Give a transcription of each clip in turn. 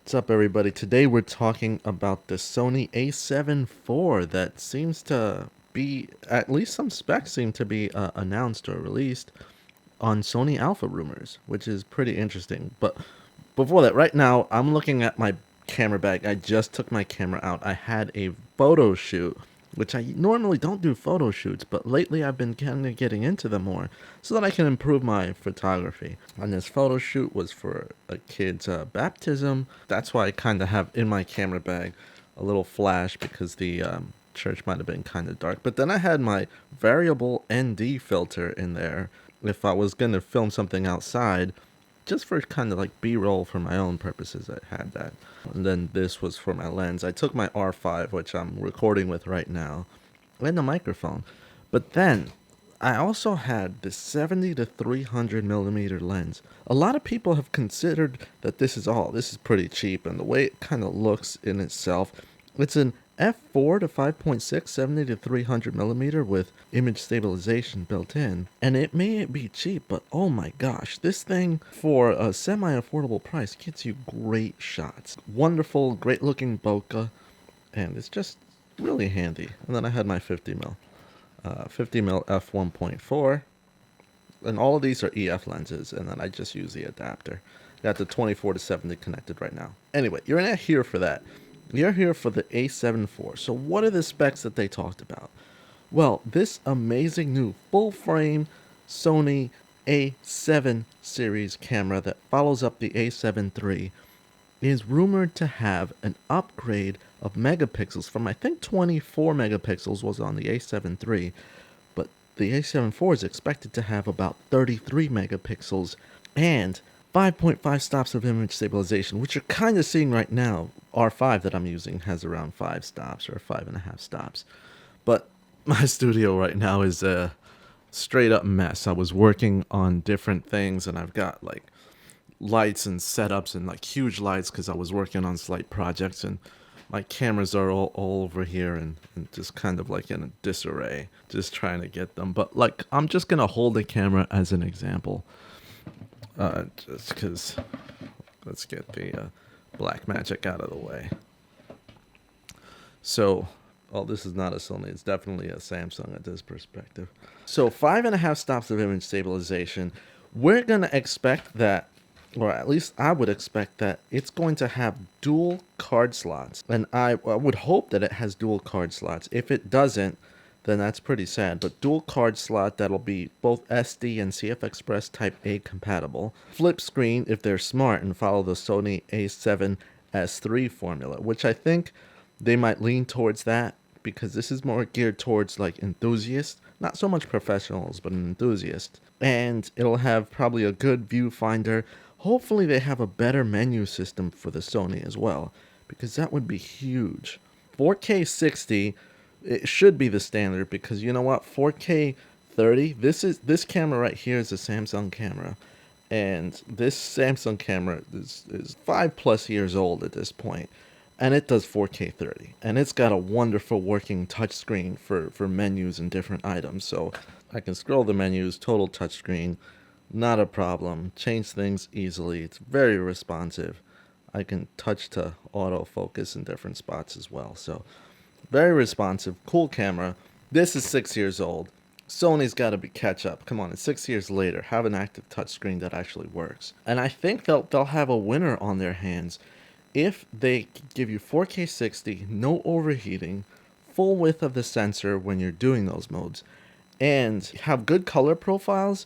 What's up, everybody? Today we're talking about the Sony A7 IV that seems to be, at least some specs seem to be announced or released on Sony Alpha rumors, which is pretty interesting. But before that, right now, I'm looking at my camera bag. I just took my camera out. I had a photo shoot, which I normally don't do photo shoots, but lately I've been kind of getting into them more so that I can improve my photography. And this photo shoot was for a kid's baptism. That's why I kind of have in my camera bag a little flash because the church might have been kind of dark. But then I had my variable ND filter in there if I was going to film something outside, just for kind of like B-roll for my own purposes. I had that. And then this was for my lens. I took my R5, which I'm recording with right now, and the microphone. But then I also had the 70 to 300 millimeter lens. A lot of people have considered that this is pretty cheap, and the way it kind of looks in itself, it's an f4 to 5.6 70 to 300 millimeter with image stabilization built in. And it may be cheap, but oh my gosh, this thing for a semi-affordable price gets you great shots. Wonderful, great looking bokeh, and it's just really handy. And then I had my 50mm f1.4, and all of these are EF lenses, and then I just use the adapter. Got the 24 to 70 connected right now. Anyway, you're not here for that. You're here for the A7 IV. So what are the specs that they talked about? Well, this amazing new full-frame Sony A7 series camera that follows up the A7 III is rumored to have an upgrade of megapixels from, I think, 24 megapixels was on the A7 III, but the A7 IV is expected to have about 33 megapixels and 5.5 stops of image stabilization, which you're kind of seeing right now. R5 that I'm using has around 5 stops or 5.5 stops. But my studio right now is a straight up mess. I was working on different things, and I've got like lights and setups and like huge lights because I was working on slight projects, and my cameras are all over here and just kind of like in a disarray, just trying to get them. But like, I'm just going to hold the camera as an example. Just because, let's get the black magic out of the way. So, this is not a Sony, it's definitely a Samsung at this perspective. So 5.5 stops of image stabilization. We're going to expect that, or at least I would expect that it's going to have dual card slots. And I would hope that it has dual card slots. If it doesn't, then that's pretty sad. But dual card slot that'll be both SD and CF Express Type A compatible. Flip screen if they're smart and follow the Sony A7S III formula, which I think they might lean towards that because this is more geared towards like enthusiasts, not so much professionals, but an enthusiast. And it'll have probably a good viewfinder. Hopefully they have a better menu system for the Sony as well, because that would be huge. 4K 60, it should be the standard, because you know what, 4K 30, this camera right here is a Samsung camera, and this Samsung camera is 5+ years old at this point, and it does 4K 30, and it's got a wonderful working touchscreen for menus and different items, so I can scroll the menus, total touchscreen, not a problem, change things easily, it's very responsive. I can touch to autofocus in different spots as well, so very responsive, cool camera. This is 6 years old. Sony's got to catch up. Come on, it's 6 years later. Have an active touchscreen that actually works. And I think they'll have a winner on their hands if they give you 4K 60, no overheating, full width of the sensor when you're doing those modes, and have good color profiles.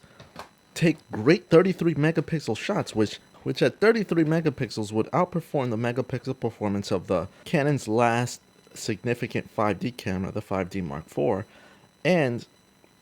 Take great 33 megapixel shots, which at 33 megapixels would outperform the megapixel performance of the Canon's last significant 5D camera, the 5D Mark IV, and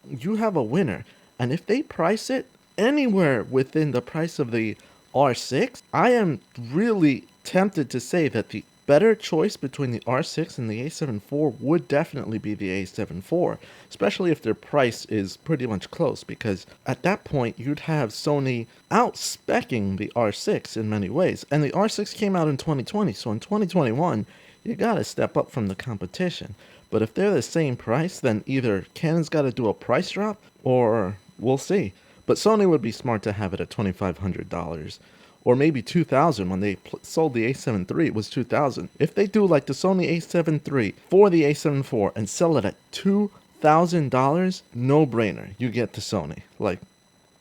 you have a winner. And if they price it anywhere within the price of the R6, I am really tempted to say that the better choice between the R6 and the A7 IV would definitely be the A7 IV, especially if their price is pretty much close, because at that point you'd have Sony out-speccing the R6 in many ways. And the R6 came out in 2020, so in 2021 you gotta step up from the competition. But if they're the same price, then either Canon's gotta do a price drop, or we'll see. But Sony would be smart to have it at $2,500 or maybe 2000 when they sold the A7 III, it was 2000. If they do like the Sony A7 III for the A7 IV and sell it at $2,000, no brainer, you get the Sony. Like,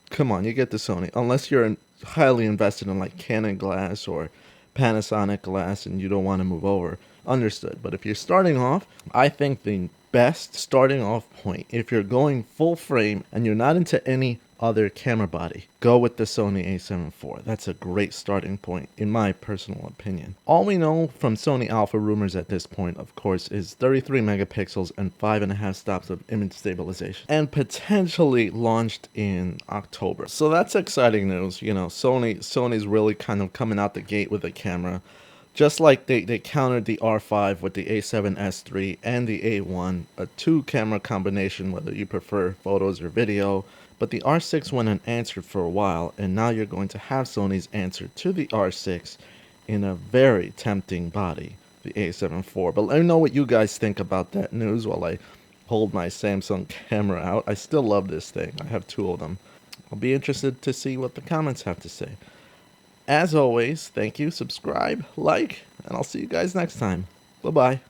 come on, you get the Sony. Unless you're highly invested in like Canon glass or Panasonic glass and you don't want to move over. Understood. But if you're starting off, I think the best starting off point, if you're going full frame and you're not into any other camera body, go with the Sony A7 IV. That's a great starting point, in my personal opinion. All we know from Sony alpha rumors at this point, of course, is 33 megapixels and 5.5 stops of image stabilization, and potentially launched in October. So that's exciting news. You know, Sony's really kind of coming out the gate with a camera. Just like they countered the R5 with the A7S III and the A1, a two-camera combination, whether you prefer photos or video. But the R6 went unanswered for a while, and now you're going to have Sony's answer to the R6 in a very tempting body, the A7 IV. But let me know what you guys think about that news while I hold my Samsung camera out. I still love this thing. I have two of them. I'll be interested to see what the comments have to say. As always, thank you, subscribe, like, and I'll see you guys next time. Bye-bye.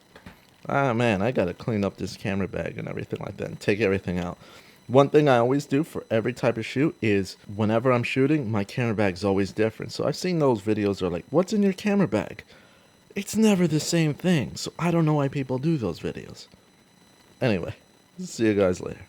Ah, man, I gotta clean up this camera bag and everything like that and take everything out. One thing I always do for every type of shoot is whenever I'm shooting, my camera bag's always different. So I've seen those videos that are like, what's in your camera bag? It's never the same thing. So I don't know why people do those videos. Anyway, see you guys later.